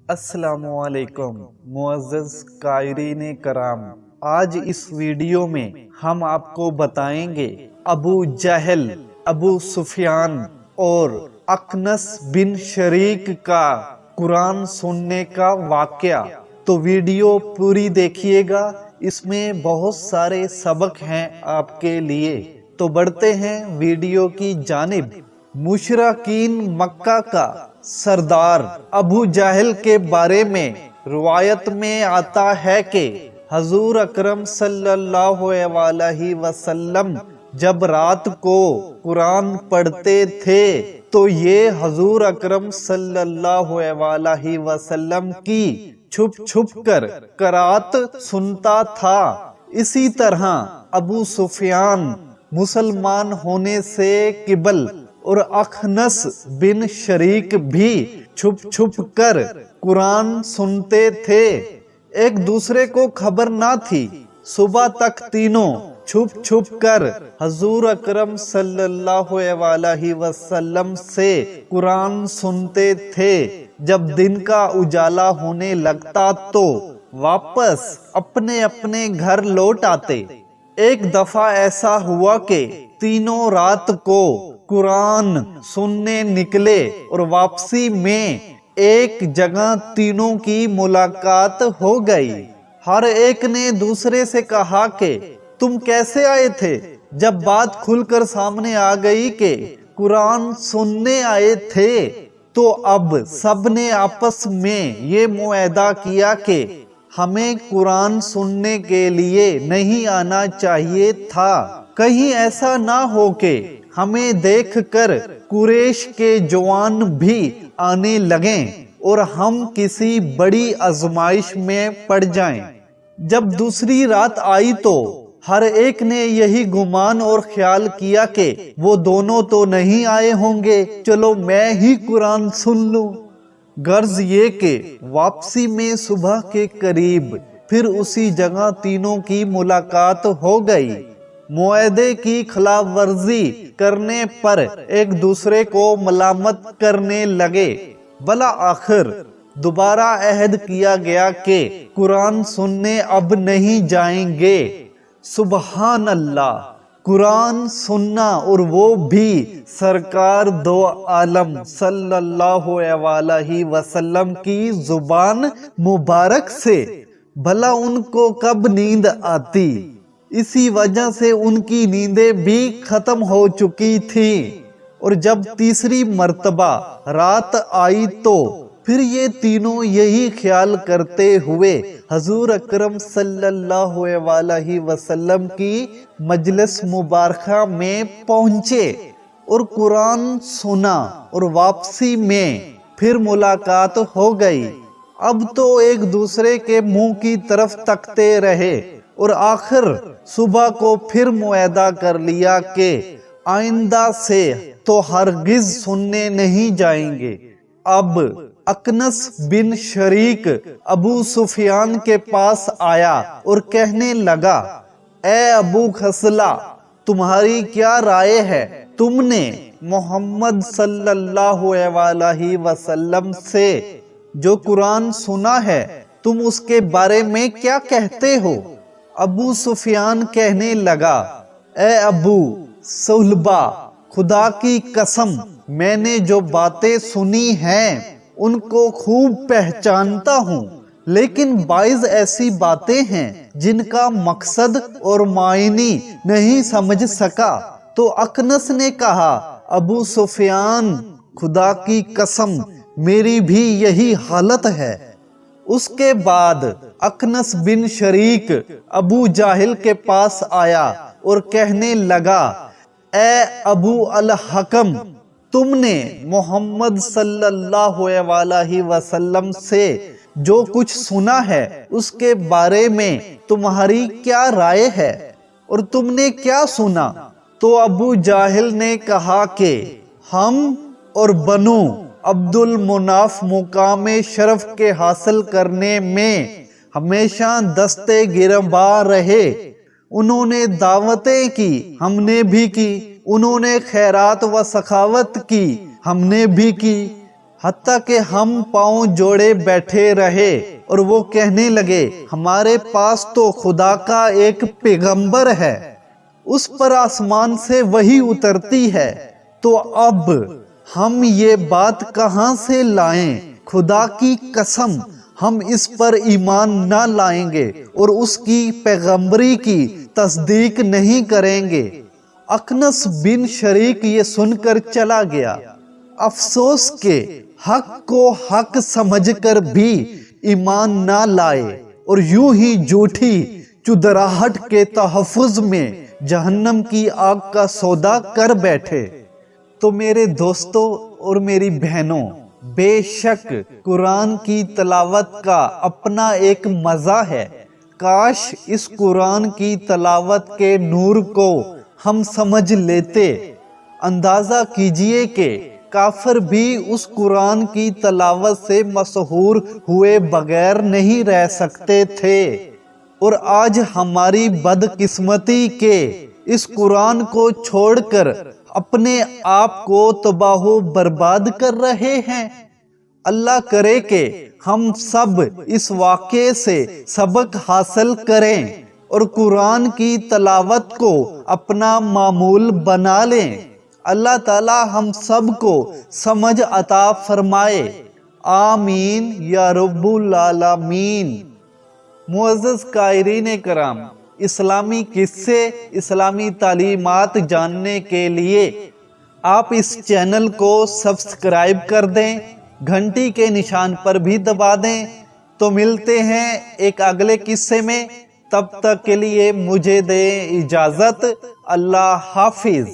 अस्सलामु अलैकुम मुअज़्ज़ज़ कायरीन कराम। आज इस वीडियो में हम आपको बताएंगे अबू जहल, अबू सुफियान और अखनस बिन शरीक का कुरान सुनने का वाक़या। तो वीडियो पूरी देखिएगा, इसमें बहुत सारे सबक हैं आपके लिए। तो बढ़ते हैं वीडियो की जानिब। मुशरकीन मक्का का सरदार अबू जहल के बारे में रिवायत में आता है कि हजूर अकरम सल्लल्लाहु अलैहि वसल्लम जब रात को कुरान पढ़ते थे तो ये हजूर अकरम सल्लल्लाहु अलैहि वसल्लम की छुप छुप कर करात सुनता था। इसी तरह अबू सुफियान मुसलमान होने से किबल और अखनस बिन शरीक भी छुप छुप कर कुरान सुनते थे। एक दूसरे को खबर ना थी। सुबह तक तीनों छुप छुप कर हजूर अकरम सल्लल्लाहु अलैहि वसल्लम से कुरान सुनते थे। जब दिन का उजाला होने लगता तो वापस अपने अपने घर लौट आते। एक दफा ऐसा हुआ कि तीनों रात को कुरान सुनने निकले और वापसी में एक जगह तीनों की मुलाकात हो गई। हर एक ने दूसरे से कहा कि तुम कैसे आए थे। जब बात खुलकर सामने आ गई कि कुरान सुनने आए थे तो अब सब ने आपस में ये मुआहदा किया कि हमें कुरान सुनने के लिए नहीं आना चाहिए था। कहीं ऐसा ना हो कि हमें देखकर कुरैश के जवान भी आने लगें और हम किसी बड़ी आजमाइश में पड़ जाएं। जब दूसरी रात आई तो हर एक ने यही गुमान और ख्याल किया कि वो दोनों तो नहीं आए होंगे, चलो मैं ही कुरान सुन लूं। गर्ज ये कि वापसी में सुबह के करीब फिर उसी जगह तीनों की मुलाकात हो गई। मुआहदे की खिलाफ वर्जी करने पर एक दूसरे को मलामत करने लगे। भला आखिर दोबारा अहद किया गया कि कुरान सुनने अब नहीं जाएंगे। सुबहान अल्लाह, कुरान सुनना और वो भी सरकार दो आलम सल्लल्लाहु अलैहि वसल्लम की जुबान मुबारक से। भला उनको कब नींद आती। इसी वजह से उनकी नींदें भी खत्म हो चुकी थी। और जब तीसरी मर्तबा रात आई तो फिर ये तीनों यही ख्याल करते हुए हजूर अकरम सल्लल्लाहु अलैहि वसल्लम की मजलिस मुबारका में पहुंचे और कुरान सुना और वापसी में फिर मुलाकात हो गई। अब तो एक दूसरे के मुंह की तरफ तकते रहे और आखिर सुबह को फिर मुआहदा कर लिया कि आइंदा से तो हरगिज सुनने नहीं जाएंगे। अब अखनस बिन शरीक अबू सुफियान के पास आया और कहने लगा, ए अबू खसला, तुम्हारी क्या राय है। तुमने मोहम्मद सल्लल्लाहु अलैहि वसल्लम से जो कुरान सुना है, तुम उसके बारे में क्या कहते हो। अबू सुफियान कहने लगा, ए अबू सुहलबा, खुदा की कसम, मैंने जो बातें सुनी हैं उनको खूब पहचानता हूँ, लेकिन बाइज़ ऐसी बातें हैं जिनका मकसद और मायनी नहीं समझ सका। तो अखनस ने कहा, अबू सुफियान, खुदा की कसम, मेरी भी यही हालत है। उसके बाद अखनस बिन शरीक अबू जाहिल के पास आया और कहने लगा, ए अबू अल हकम, तुमने मोहम्मद सल्लल्लाहु अलैहि वसल्लम से जो कुछ सुना है उसके बारे में तुम्हारी क्या राय है और तुमने क्या सुना। तो अबू जाहिल ने कहा कि हम और बनु अब्दुल मुनाफ मुकाम शरफ के हासिल करने में हमेशा दस्ते गिरबान रहे। उन्होंने दावतें की, हमने भी की। उन्होंने खैरात व सखावत की, हमने भी की। حتیٰ کہ ہم پاؤں جوڑے بیٹھے رہے اور وہ کہنے لگے ہمارے پاس تو خدا کا ایک پیغمبر ہے، اس پر آسمان سے وحی اترتی ہے، تو اب ہم یہ بات کہاں سے لائیں؟ خدا کی قسم ہم اس پر ایمان نہ لائیں گے اور اس کی پیغمبری کی تصدیق نہیں کریں گے۔ اخنس بن شریک یہ سن کر چلا گیا۔ افسوس کہ حق کو حق سمجھ کر بھی ایمان نہ لائے اور یوں ہی جھوٹی چدراہٹ کے تحفظ میں جہنم کی آگ کا سودا کر بیٹھے۔ تو میرے دوستو اور میری بہنوں، بے شک قرآن کی تلاوت کا اپنا ایک مزہ ہے۔ کاش اس قرآن کی تلاوت کے نور کو ہم سمجھ لیتے۔ اندازہ کیجئے کہ کافر بھی اس قرآن کی تلاوت سے مسحور ہوئے بغیر نہیں رہ سکتے تھے، اور آج ہماری بدقسمتی کہ اس قرآن کو چھوڑ کر اپنے آپ کو تباہ و برباد کر رہے ہیں۔ اللہ کرے کہ ہم سب اس واقعے سے سبق حاصل کریں اور قرآن کی تلاوت کو اپنا معمول بنا لیں۔ اللہ تعالی ہم سب کو سمجھ عطا فرمائے، آمین یا رب العالمین۔ معزز قائرین کرام، اسلامی قصے، اسلامی تعلیمات جاننے کے لیے آپ اس چینل کو سبسکرائب کر دیں، گھنٹی کے نشان پر بھی دبا دیں۔ تو ملتے ہیں ایک اگلے قصے میں، تب تک کے لیے مجھے دیں اجازت۔ اللہ حافظ۔